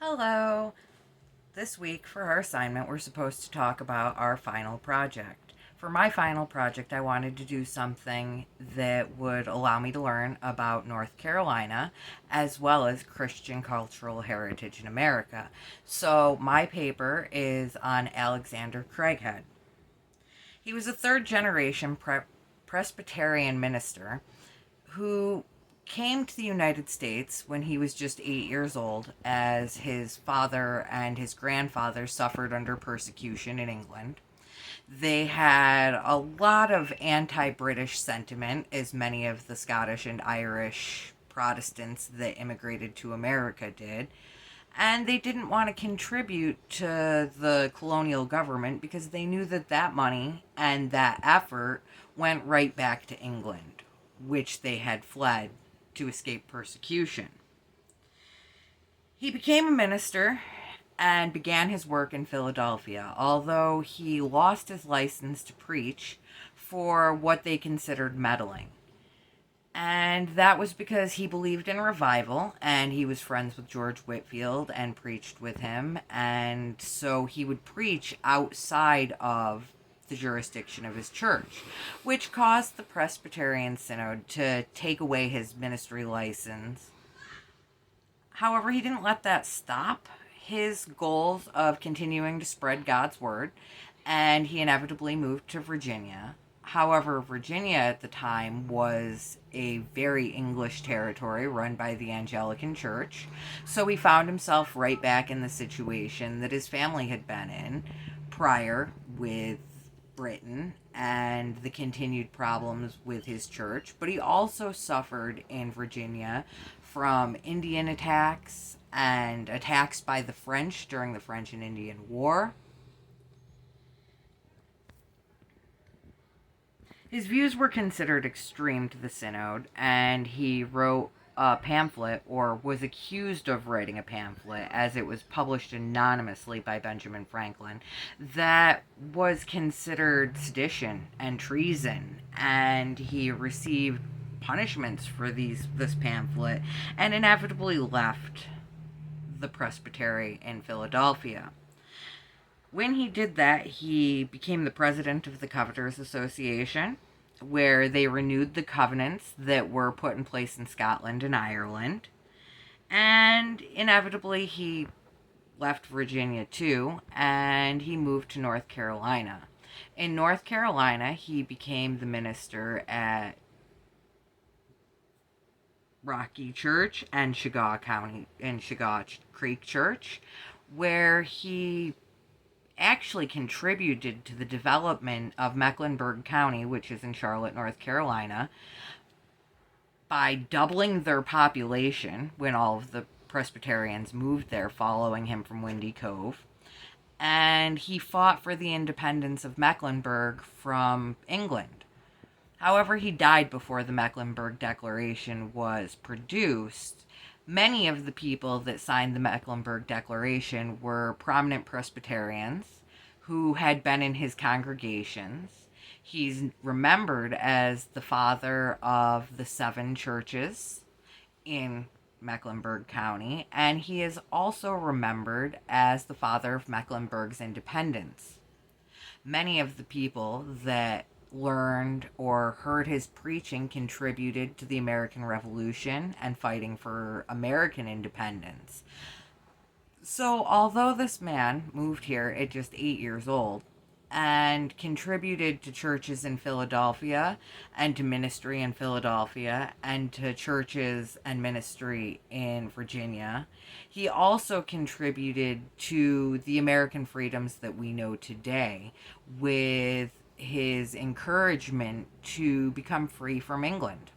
Hello. This week for our assignment, we're supposed to talk about our final project. For my final project, I wanted to do something that would allow me to learn about North Carolina as well as Christian cultural heritage in America. So, my paper is on Alexander Craighead. He was a third generation Presbyterian minister who came to the United States when he was just 8 years old, as his father and his grandfather suffered under persecution in England. They had a lot of anti British sentiment, as many of the Scottish and Irish Protestants that immigrated to America did. And they didn't want to contribute to the colonial government because they knew that that money and that effort went right back to England, which they had fled to escape persecution. He became a minister and began his work in Philadelphia, although he lost his license to preach for what they considered meddling. And that was because he believed in revival and he was friends with George Whitefield and preached with him. And so he would preach outside of the jurisdiction of his church, which caused the Presbyterian Synod to take away his ministry license. However, he didn't let that stop his goals of continuing to spread God's word, and he inevitably moved to Virginia. However, Virginia at the time was a very English territory run by the Anglican Church, so he found himself right back in the situation that his family had been in prior with Britain and the continued problems with his church. But he also suffered in Virginia from Indian attacks and attacks by the French during the French and Indian War. His views were considered extreme to the Synod, and he wrote a pamphlet, or was accused of writing a pamphlet, as it was published anonymously by Benjamin Franklin, that was considered sedition and treason, and he received punishments for this pamphlet, and inevitably left the presbytery in Philadelphia. When he did that, he became the president of the Covenanters Association, where they renewed the covenants that were put in place in Scotland and Ireland. And inevitably, he left Virginia too, and he moved to North Carolina. In North Carolina, he became the minister at Rocky Church and Chagall County and Chagall Creek Church, where he actually contributed to the development of Mecklenburg County, which is in Charlotte, North Carolina, by doubling their population when all of the Presbyterians moved there following him from Windy Cove. And he fought for the independence of Mecklenburg from England. However, he died before the Mecklenburg Declaration was produced. Many of the people that signed the Mecklenburg Declaration were prominent Presbyterians who had been in his congregations. He's remembered as the father of the 7 churches in Mecklenburg County, and he is also remembered as the father of Mecklenburg's independence. Many of the people that learned or heard his preaching contributed to the American Revolution and fighting for American independence. So, although this man moved here at just 8 years old and contributed to churches in Philadelphia and to ministry in Philadelphia and to churches and ministry in Virginia, he also contributed to the American freedoms that we know today with his encouragement to become free from England.